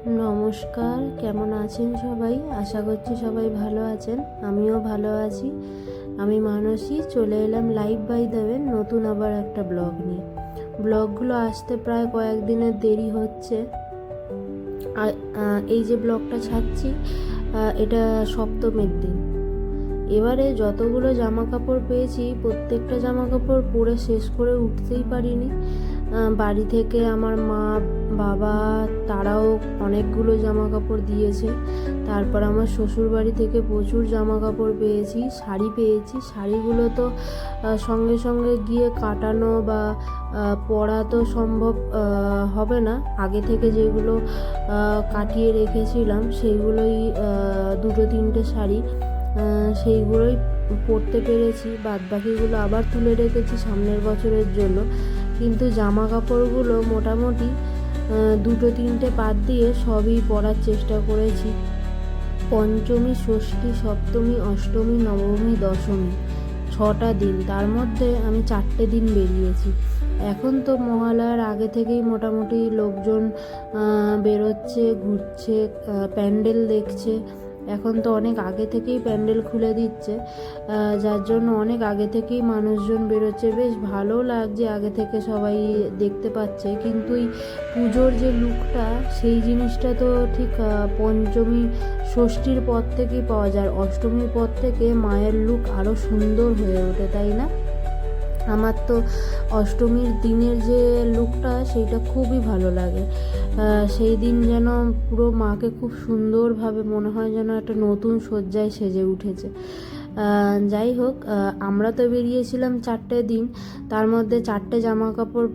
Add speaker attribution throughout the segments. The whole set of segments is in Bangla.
Speaker 1: নমস্কার, কেমন আছেন সবাই? আশা করছি সবাই ভালো আছেন। আমিও ভালো আছি। আমি মানসী, চলে এলাম লাইভ বাই দেবেন নতুন আবার একটা ব্লগ নিয়ে। ব্লগগুলো আসতে প্রায় কয়েকদিনের দেরি হচ্ছে। এই যে ব্লগটা ছাড়ছি, এটা সপ্তমীর দিন। এবারে যতগুলো জামা কাপড় পেয়েছি প্রত্যেকটা জামা কাপড় পরে শেষ করে উঠতেই পারিনি। বাড়ি থেকে আমার মা বাবা তারাও অনেকগুলো জামা কাপড় দিয়েছে। তারপর আমার শ্বশুর বাড়ি থেকে প্রচুর জামা কাপড় পেয়েছি, শাড়ি পেয়েছি। শাড়িগুলো তো সঙ্গে সঙ্গে গিয়ে কাটানো বা পরা তো সম্ভব হবে না। আগে থেকে যেগুলো কাটিয়ে রেখেছিলাম সেইগুলোই দুটো তিনটে শাড়ি, সেইগুলোই পরতে পেরেছি। বাদ বাকিগুলো আবার তুলে রেখেছি সামনের বছরের জন্য। কিন্তু জামা কাপড়গুলো মোটামুটি দুটো তিনটে বাদ দিয়ে সবই পরার চেষ্টা করেছি। পঞ্চমী, ষষ্ঠী, সপ্তমী, অষ্টমী, নবমী, দশমী, 6টা দিন, তার মধ্যে আমি 4টে দিন বেরিয়েছি। এখন তো মহালয়ার আগে থেকেই মোটামুটি লোকজন বেরোচ্ছে, ঘুরছে, প্যান্ডেল দেখছে। এখন তো অনেক আগে থেকেই প্যান্ডেল খুলে দিচ্ছে, যার জন্য অনেক আগে থেকেই মানুষজন বেরোচ্ছে। বেশ ভালো লাগছে, আগে থেকে সবাই দেখতে পাচ্ছে। কিন্তু এই পুজোর যে লুকটা, সেই জিনিসটা তো ঠিক পঞ্চমী ষষ্ঠীর পর থেকেই পাওয়া যায়। অষ্টমীর পর থেকে মায়ের লুক আরও সুন্দর হয়ে ওঠে, তাই না? আমার তো অষ্টমীর দিনের যে লুকটা সেইটা খুবই ভালো লাগে। সেই দিন যেন পুরো মাকে খুব সুন্দরভাবে মনে হয় যেন একটা নতুন সজ্জায় সেজে উঠেছে। যাই হোক, আমরা তো বেরিয়েছিলাম 4টে দিন, তার মধ্যে 4টে জামা কাপড়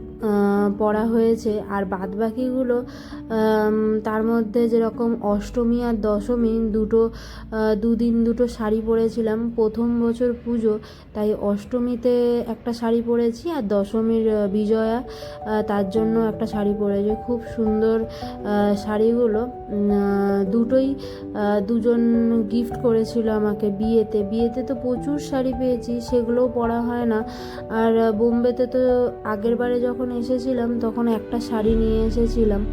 Speaker 1: পরা হয়েছে। আর বাদ বাকিগুলো তার মধ্যে যেরকম অষ্টমী আর দশমী দুদিন দুটো শাড়ি পরেছিলাম। প্রথম বছর পুজো, তাই অষ্টমীতে একটা শাড়ি পরেছি, আর দশমীর বিজয়া, তার জন্য একটা শাড়ি পরেছি। খুব সুন্দর শাড়িগুলো। দুটোই দুজন গিফট করেছিল আমাকে বিয়েতে তো প্রচুর শাড়ি পেয়েছি, সেগুলোও পরা হয় না। আর বোম্বেতে তো আগের বারে যখন এসেছিলাম তখন একটা শাড়ি নিয়ে এসেছিলাম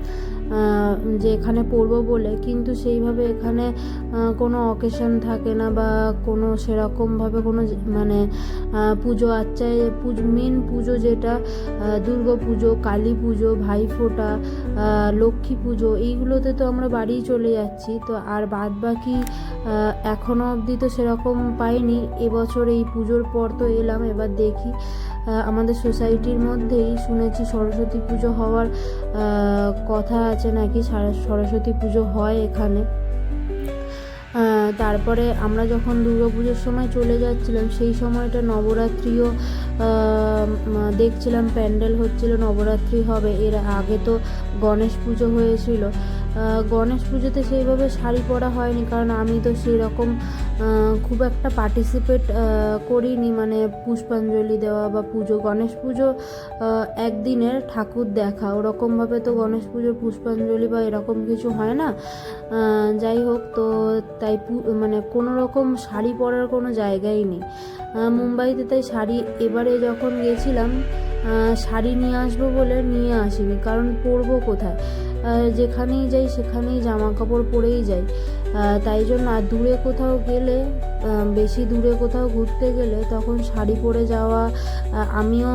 Speaker 1: যে এখানে পরবো বলে, কিন্তু সেইভাবে এখানে কোনো অকেশন থাকে না বা কোনো সেরকমভাবে কোনো মানে পুজো আচ্চায় মেন পুজো যেটা দুর্গা পুজো, কালী পুজো, ভাইফোঁটা, লক্ষ্মী পুজো, এইগুলোতে তো আমরা বাড়িই চলে যাচ্ছি। তো আর বাদ বাকি এখনও অবধি তো সেরকম পাইনি। এবছর এই পুজোর পর তো এলাম, এবার দেখি। আমাদের সোসাইটির মধ্যেই শুনেছি সরস্বতী পুজো হওয়ার কথা আছে নাকি, সরস্বতী পুজো হয় এখানে। তারপরে আমরা যখন দুর্গাপুজোর সময় চলে যাচ্ছিলাম, সেই সময়টা নবরাত্রিও দেখছিলাম, প্যান্ডেল হচ্ছিল, নবরাত্রি হবে। এর আগে তো গণেশ পুজো হয়েছিল। গণেশ পুজোতে সেইভাবে শাড়ি পরা হয়নি, কারণ আমি তো সেই রকম খুব একটা পার্টিসিপেট করিনি, মানে পুষ্পাঞ্জলি দেওয়া বা পুজো। গণেশ পুজো একদিনের ঠাকুর দেখা, ওরকমভাবে তো গণেশ পুজোর পুষ্পাঞ্জলি বা এরকম কিছু হয় না। যাই হোক, তো তাই মানে কোনো রকম শাড়ি পরার কোনো জায়গাই নেই মুম্বাইতে। তাই শাড়ি এবারে যখন গেছিলাম শাড়ি নিয়ে আসবো বলে নিয়ে আসিনি, কারণ পরবো কোথায়? যেখানেই যাই সেখানেই জামা কাপড় পরেই যাই। তাই জন্য আর দূরে কোথাও গেলে, বেশি দূরে কোথাও ঘুরতে গেলে তখন শাড়ি পরে যাওয়া আমিও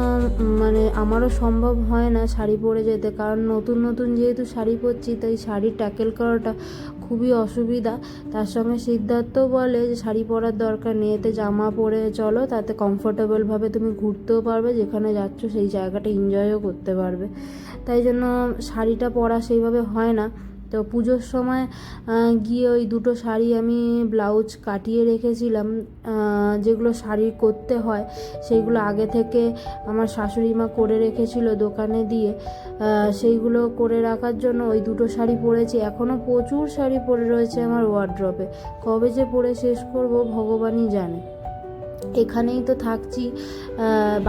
Speaker 1: মানে আমারও সম্ভব হয় না শাড়ি পরে যেতে, কারণ নতুন নতুন যেহেতু শাড়ি পরছি, তাই শাড়ি ট্যাকেল করাটা খুবই অসুবিধা। তার সঙ্গে সিদ্ধার্থ বলে যে শাড়ি পরার দরকার নেই, এতে জামা পরে চলো, তাতে কমফোর্টেবলভাবে তুমি ঘুরতেও পারবে, যেখানে যাচ্ছ সেই জায়গাটা এনজয়ও করতে পারবে। তাই জন্য শাড়িটা পরা সেইভাবে হয় না। তো পুজোর সময় গিয়ে ওই দুটো শাড়ি আমি ব্লাউজ কাটিয়ে রেখেছিলাম, যেগুলো শাড়ি করতে হয় সেইগুলো আগে থেকে আমার শাশুড়ি মা করে রেখেছিল দোকানে দিয়ে। সেইগুলো করে রাখার জন্য ওই দুটো শাড়ি পরেছি। এখনও প্রচুর শাড়ি পরে রয়েছে আমার ওয়ার্ড্রবে, কবে যে পরে শেষ করব ভগবানই জানে। এখানেই তো থাকছি,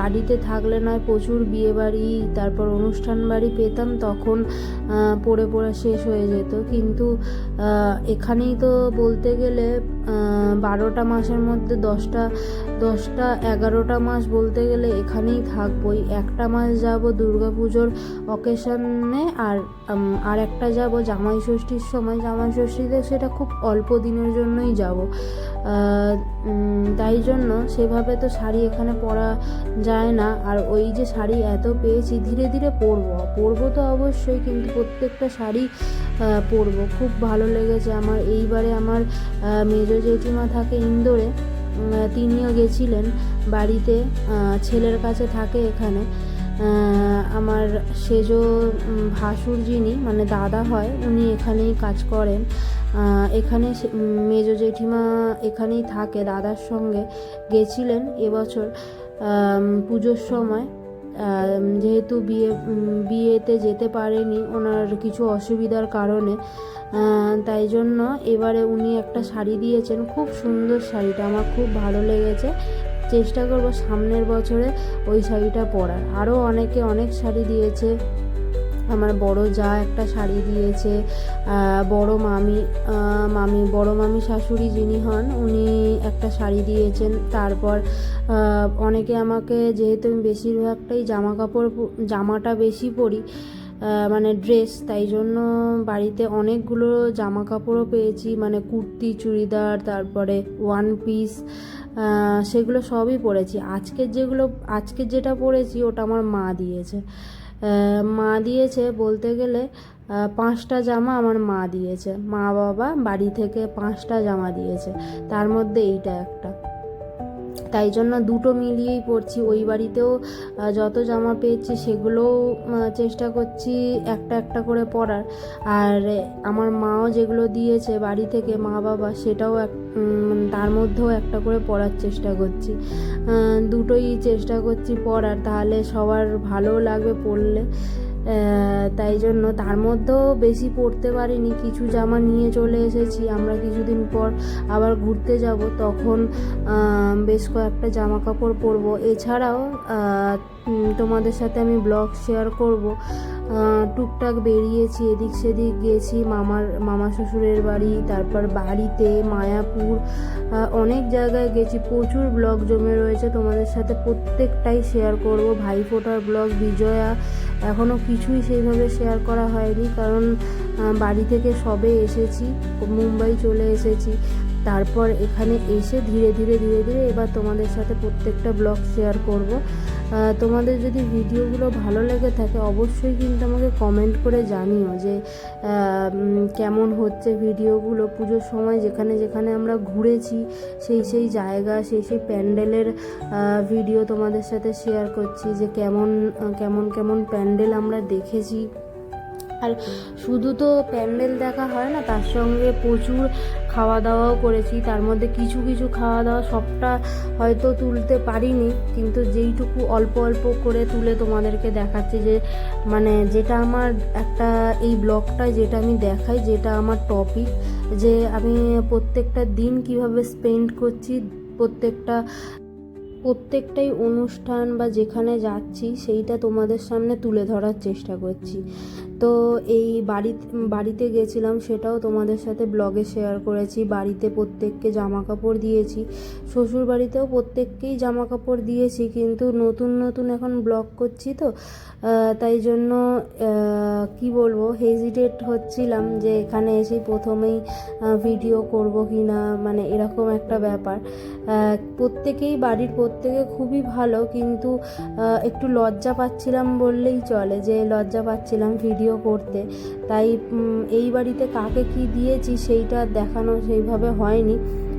Speaker 1: বাড়িতে থাকলে নয় প্রচুর বিয়ে বাড়ি, তারপর অনুষ্ঠান বাড়ি পেতাম, তখন পড়ে শেষ হয়ে যেত। কিন্তু এখানেই তো বলতে গেলে 12টা মাসের মধ্যে 10টা 11টা মাস বলতে গেলে এখানেই থাকবোই। একটা মাস যাব দুর্গাপুজোর অকেশনে, আর একটা যাব জামাই ষষ্ঠীর সময়। জামাই ষষ্ঠীতে সেটা খুব অল্প দিনের জন্যই যাব, তাই জন্য সেভাবে তো শাড়ি এখানে পরা যায় না। আর ওই যে শাড়ি এত পেয়েছি, ধীরে ধীরে পরবো তো অবশ্যই, কিন্তু প্রত্যেকটা শাড়ি পরবো। খুব ভালো লেগেছে আমার। এইবারে আমার মেজো জেঠিমা থাকে ইন্দোরে, তিনিও গেছিলেন বাড়িতে, ছেলের কাছে থাকে এখানে। আমার সেজো ভাসুর যিনি মানে দাদা হয়, উনি এখানেই কাজ করেন। এখানে মেজো জেঠিমা এখানেই থাকে, দাদার সঙ্গে গেছিলেন এবছর পুজোর সময়। যেহেতু বিয়েতে যেতে পারেনি ওনার কিছু অসুবিধার কারণে, তাই জন্য এবারে উনি একটা শাড়ি দিয়েছেন, খুব সুন্দর শাড়িটা আমার খুব ভালো লেগেছে। চেষ্টা করব সামনের বছরে ওই শাড়িটা পরার। আরও অনেকে অনেক শাড়ি দিয়েছে। আমার বড় যা একটা শাড়ি দিয়েছে, বড় মামি শাশুড়ি যিনি হন উনি একটা শাড়ি দিয়েছেন। তারপর অনেকে আমাকে, যেহেতু আমি বেশিরভাগটাই জামাটা বেশি পরি, মানে ড্রেস, তাই জন্য বাড়িতে অনেকগুলো জামা কাপড়ও পেয়েছি, মানে কুর্তি, চুড়িদার, তারপরে ওয়ান পিস, সেগুলো সবই পরেছি। আজকের যেটা পরেছি ওটা আমার মা দিয়েছে বলতে গেলে 5টা জামা আমার মা দিয়েছে। মা বাবা বাড়ি থেকে 5টা জামা দিয়েছে, তার মধ্যে এইটা একটা। তাই জন্য দুটো মিলিয়েই পরছি। ওই বাড়িতেও যত জামা পেয়েছি সেগুলোও চেষ্টা করছি একটা একটা করে পরার। আর আমার মাও যেগুলো দিয়েছে বাড়ি থেকে মা বাবা, সেটাও তার মধ্যেও একটা করে পরার চেষ্টা করছি। দুটোই চেষ্টা করছি পরার, তাহলে সবার ভালোও লাগবে পরলে। তাই জন্য তার মধ্যেও বেশি পরতে পারিনি, কিছু জামা নিয়ে চলে এসেছি। আমরা কিছুদিন পর আবার ঘুরতে যাব, তখন বেশ কয়েকটা জামা কাপড় পরবো। এছাড়াও তোমাদের সাথে আমি ব্লগ শেয়ার করব। টুকটাক বেরিয়েছি, এদিক সেদিক গেছি, মামা শ্বশুরের বাড়ি, তারপর বাড়িতে, মায়াপুর, অনেক জায়গায় গেছি। প্রচুর ব্লগ জমে রয়েছে, তোমাদের সাথে প্রত্যেকটাই শেয়ার করব। ভাইফোঁটার ব্লগ, বিজয়া, এখনও কিছুই সেইভাবে শেয়ার করা হয়নি, কারণ বাড়ি থেকে সবে এসেছি, মুম্বাই চলে এসেছি। তারপর এখানে এসে ধীরে ধীরে এবার তোমাদের সাথে প্রত্যেকটা ব্লগ শেয়ার করব। তোমাদের যদি ভিডিওগুলো ভালো লেগে থাকে অবশ্যই কিন্তু আমাকে কমেন্ট করে জানিও যে কেমন হচ্ছে ভিডিওগুলো। পুজোর সময় যেখানে যেখানে আমরা ঘুরেছি সেই জায়গা, সেই প্যান্ডেলের ভিডিও তোমাদের সাথে শেয়ার করছি, যে কেমন প্যান্ডেল আমরা দেখেছি। আর শুধু তো প্যান্ডেল দেখা হয় না, তার সঙ্গে প্রচুর খাওয়া দাওয়াও করেছি। তার মধ্যে কিছু খাওয়া দাওয়া সবটা হয়তো তুলতে পারিনি, কিন্তু যেইটুকু অল্প করে তুলে তোমাদেরকে দেখাচ্ছি, যে মানে যেটা আমার একটা এই ব্লগটা যেটা আমি দেখাই, যেটা আমার টপিক, যে আমি প্রত্যেকটা দিন কিভাবে স্পেন্ড করছি, প্রত্যেকটাই অনুষ্ঠান বা যেখানে যাচ্ছি সেইটা তোমাদের সামনে তুলে ধরার চেষ্টা করছি। তো এই বাড়িতে গেছিলাম, সেটাও তোমাদের সাথে ব্লগে শেয়ার করেছি। বাড়িতে প্রত্যেককে জামা কাপড় দিয়েছি, শ্বশুর বাড়িতেও প্রত্যেককেই জামা কাপড় দিয়েছি, কিন্তু নতুন এখন ব্লগ করছি তো, তাই জন্য কি বলবো, হেজিটেট হচ্ছিলাম যে এখানে এসে প্রথমেই ভিডিও করব কি না, মানে এরকম একটা ব্যাপার। বাড়ির প্রত্যেকে খুবই ভালো, কিন্তু একটু লজ্জা পাচ্ছিলাম বললেই চলে, যে লজ্জা পাচ্ছিলাম ভিডিও করতে। তাই এই বাড়িতে কাকে কি দিয়েছি সেইটা দেখানো সেইভাবে হয়নি,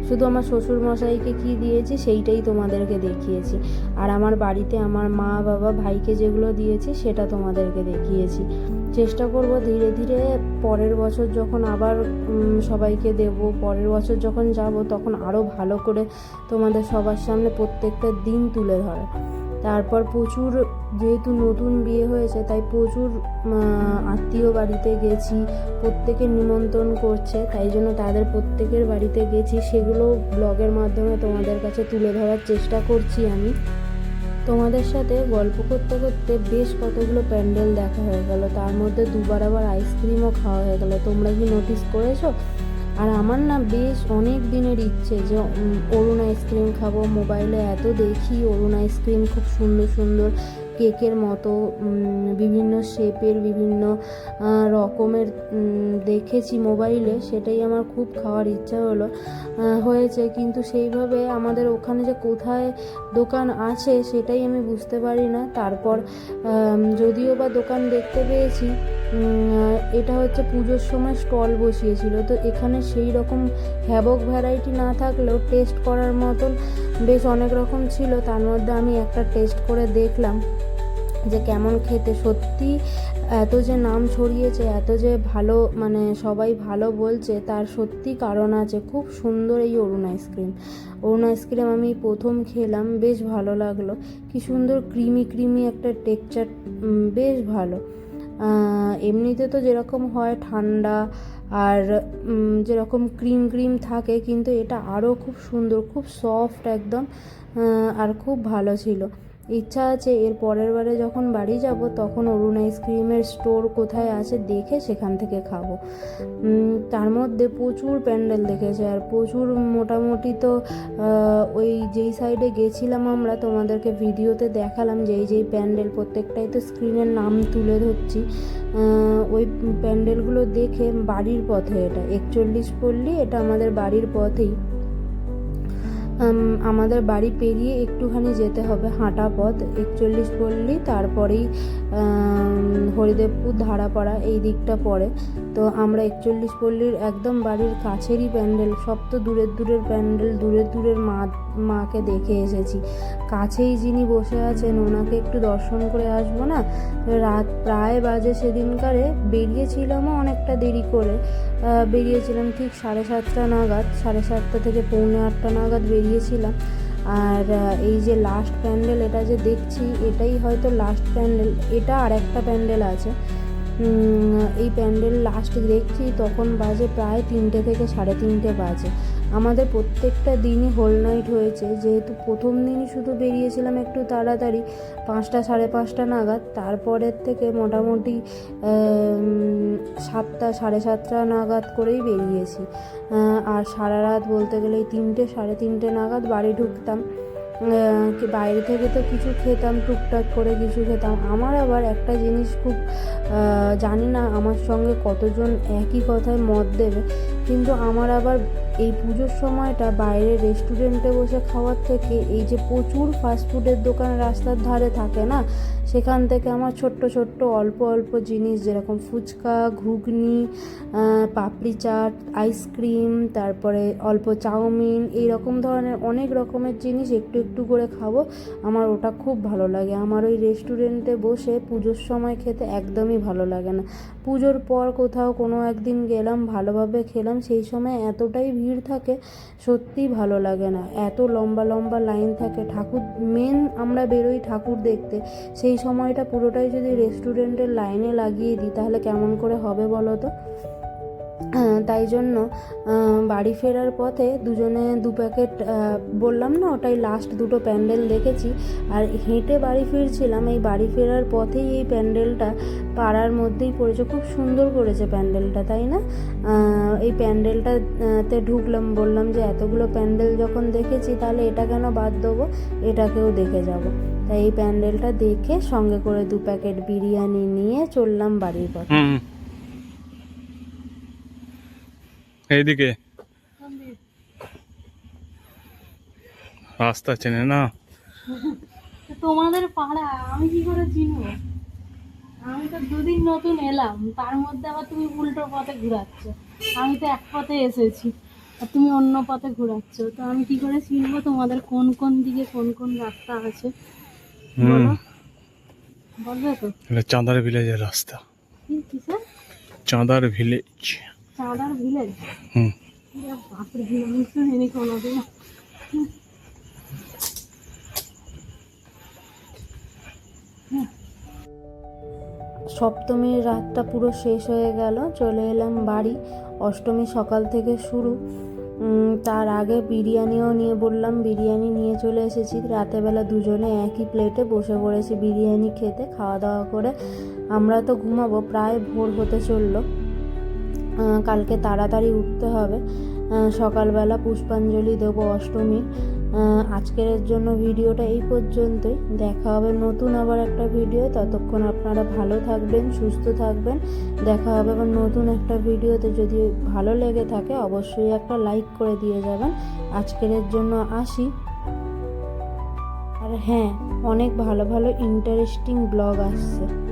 Speaker 1: শুধু আমার শ্বশুর মশাইকে কি দিয়েছি সেইটাই তোমাদেরকে দেখিয়েছি। আর আমার বাড়িতে আমার মা বাবা ভাইকে যেগুলো দিয়েছি সেটা তোমাদেরকে দেখিয়েছি। চেষ্টা করব ধীরে ধীরে পরের বছর যখন আবার সবাইকে দেব, পরের বছর যখন যাব তখন আরও ভালো করে তোমাদের সবার সামনে প্রত্যেকটা দিন তুলে ধরা। তারপর প্রচুর, যেহেতু নতুন বিয়ে হয়েছে তাই প্রচুর আত্মীয় বাড়িতে গেছি, প্রত্যেকের নিমন্ত্রণ করছে, তাই জন্য তাদের প্রত্যেকের বাড়িতে গেছি, সেগুলো ব্লগের মাধ্যমে তোমাদের কাছে তুলে ধরার চেষ্টা করছি আমি। তোমাদের সাথে গল্প করতে করতে বেশ কতগুলো প্যান্ডেল দেখা হয়ে গেল, তার মধ্যে দুবার আবার আইসক্রিমও খাওয়া হয়ে গেল। তোমরা কি নোটিস করেছো? আর আমার না বেশ অনেক দিনের ইচ্ছে যে অরুণ আইসক্রিম খাবো। মোবাইলে এত দেখি অরুণ আইসক্রিম খুব সুন্দর সুন্দর কেকের মতো বিভিন্ন শেপের বিভিন্ন রকমের দেখেছি মোবাইলে, সেটাই আমার খুব খাওয়ার ইচ্ছা হয়েছে। কিন্তু সেইভাবে আমাদের ওখানে যে কোথায় দোকান আছে সেটাই আমি বুঝতে পারি না। তারপর যদিও বা দোকান দেখতে পেয়েছি, এটা হচ্ছে পুজোর সময় স্টল বসিয়েছিল, তো এখানে সেই রকম হ্যাবক ভ্যারাইটি না থাকলেও টেস্ট করার মতন বেশ অনেক রকম ছিল। তার মধ্যে আমি একটা টেস্ট করে দেখলাম যে কেমন খেতে। সত্যি এত যে নাম ছড়িয়েছে, এত যে ভালো, মানে সবাই ভালো বলছে, তার সত্যি কারণ আছে। খুব সুন্দর এই অরুণ আইসক্রিম। অরুণ আইসক্রিম আমি প্রথম খেলাম, বেশ ভালো লাগলো। কি সুন্দর ক্রিমি ক্রিমি একটা টেক্সচার, বেশ ভালো। এমনিতে তো যেরকম হয় ঠান্ডা আর যেরকম ক্রিম ক্রিম থাকে, কিন্তু এটা আরও খুব সুন্দর, খুব সফট একদম, আর খুব ভালো ছিল। ইচ্ছা আছে এর পরের বারে যখন বাড়ি যাব তখন অরুণ আইসক্রিমের স্টোর কোথায় আছে দেখে সেখান থেকে খাবো। তার মধ্যে প্রচুর প্যান্ডেল দেখেছে, আর প্রচুর, মোটামুটি তো ওই যেই সাইডে গেছিলাম আমরা, তোমাদেরকে ভিডিওতে দেখালাম যেই প্যান্ডেল, প্রত্যেকটাই তো স্ক্রিনের নাম তুলে ধরছি। ওই প্যান্ডেলগুলো দেখে বাড়ির পথে, এটা 41 পল্লী, এটা আমাদের বাড়ির পথেই। আমাদের বাড়ি পেরিয়ে একটুখানি যেতে হবে, হাঁটা পথ, 41 পল্লী, তারপরেই হরিদেবপুর, ধারাপাড়া এই দিকটা পড়ে। তো আমরা 41 পল্লীর একদম বাড়ির কাছেরই প্যান্ডেল, সব তো দূরের দূরের প্যান্ডেল, দূরের দূরের মাকে দেখে এসেছি। কাছেই যিনি বসে আছেন ওনাকে একটু দর্শন করে আসবো না। রাত প্রায় বাজে, সেদিনকারে বেরিয়েছিলামও অনেকটা দেরি করে, বেরিয়েছিলাম ঠিক 7:30 নাগাদ, 7:30 থেকে 7:45 নাগাদ বেরিয়েছিলাম। আর এই যে লাস্ট প্যান্ডেল, এটা যে দেখছি এটাই হয়তো লাস্ট প্যান্ডেল। এটা আর একটা প্যান্ডেল আছে, এই প্যান্ডেল লাস্ট দেখছি তখন বাজে প্রায় 3টে থেকে 3:30 বাজে। আমাদের প্রত্যেকটা দিনই হোল নাইট হয়েছে, যেহেতু প্রথম দিনই শুধু বেরিয়েছিলাম একটু তাড়াতাড়ি 5টা 5:30 নাগাদ, তারপরের থেকে মোটামুটি 7টা 7:30 নাগাদ করেই বেরিয়েছি। আর সারা রাত বলতে গেলে 3টে 3:30 নাগাদ বাড়ি ঢুকতাম। বাইরে থেকে তো কিছু খেতাম, টুকটাক করে কিছু খেতাম। আমার আবার একটা জিনিস খুব, জানি না আমার সঙ্গে কতজন একই কথায় মত দেবে, কিন্তু আমার আবার এই পুজোর সময়টা বাইরে রেস্টুরেন্টে বসে খাওয়ার থেকে এই যে প্রচুর ফাস্টফুডের দোকান রাস্তার ধারে থাকে না, সেখান থেকে আমার ছোট্ট ছোট্ট অল্প অল্প জিনিস, যেরকম ফুচকা, ঘুগনি, পাপড়ি চাট, আইসক্রিম, তারপরে অল্প চাউমিন, এই রকম ধরনের অনেক রকমের জিনিস একটু একটু করে খাবো, আমার ওটা খুব ভালো লাগে। আমার ওই রেস্টুরেন্টে বসে পুজোর সময় খেতে একদমই ভালো লাগে না। পুজোর পর কোথাও কোনো একদিন গেলাম, ভালোভাবে খেলাম, সেই সময় এতটাই ভিড় থাকে, সত্যিই ভালো লাগে না। এত লম্বা লম্বা লাইন থাকে, ঠাকুর মেন আমরা বেরোই ঠাকুর দেখতে, সেই সময়টা পুরোটাই যদি রেস্টুরেন্টের লাইনে লাগিয়ে দিই তাহলে কেমন করে হবে বলো তো। তাই জন্য বাড়ি ফেরার পথে দুজনে 2 প্যাকেট, বললাম না ওটাই লাস্ট দুটো প্যান্ডেল দেখেছি, আর হেঁটে বাড়ি ফিরছিলাম। এই বাড়ি ফেরার পথেই এই প্যান্ডেলটা পাড়ার মধ্যেই পড়েছে, খুব সুন্দর করেছে প্যান্ডেলটা, তাই না? এই প্যান্ডেলটাতে ঢুকলাম, বললাম যে এতগুলো প্যান্ডেল যখন দেখেছি তাহলে এটা কেন বাদ দেবো, এটাকেও দেখে যাব। তাই এই প্যান্ডেলটা দেখে সঙ্গে করে 2 প্যাকেট বিরিয়ানি নিয়ে চললাম বাড়ির পথে।
Speaker 2: এইদিকে রাস্তা চেনে না
Speaker 3: তোমাদের পাড়া আমি কি করে চিনবো? আমি তো 2 দিন নতুন এলাম, তার মধ্যে আবার তুমি উল্টো পথে ঘুরাচ্ছ। আমি তো এক পথে এসেছি আর তুমি অন্য পথে ঘুরাচ্ছ, তো আমি কি করে চিনবো তোমাদের কোন কোন দিকে কোন কোন রাস্তা আছে? বলো, বলবে তো?
Speaker 2: এটা চাঁদার ভিলেজের রাস্তা।
Speaker 3: কিসের
Speaker 2: চাঁদার ভিলেজ?
Speaker 3: চাঁদার ভিলেজ? বাপরে, ভিলেজ শুনিনি কোনোদিন।
Speaker 1: সপ্তমীর রাতটা পুরো শেষ হয়ে গেল, চলে এলাম বাড়ি। অষ্টমী সকাল থেকে শুরু, তার আগে বিরিয়ানিও নিয়ে বললাম, বিরিয়ানি নিয়ে চলে এসেছি। রাতেবেলা দুজনে একই প্লেটে বসে পড়েছি বিরিয়ানি খেতে। খাওয়া দাওয়া করে আমরা তো ঘুমাবো, প্রায় ভোর হতে চললো। কালকে তাড়াতাড়ি উঠতে হবে। সকালবেলা পুষ্পাঞ্জলি দেবো অষ্টমীর। আজকের জন্য ভিডিওটা এই পর্যন্তই। দেখা হবে নতুন আবার একটা ভিডিও। ততক্ষণ আপনারা ভালো থাকবেন, সুস্থ থাকবেন। দেখা হবে আবার নতুন একটা ভিডিওতে। যদি ভালো লেগে থাকে অবশ্যই একটা লাইক করে দিয়ে যাবেন। আজকের জন্য আসি। আর হ্যাঁ, অনেক ভালো ভালো ইন্টারেস্টিং ব্লগ আসছে।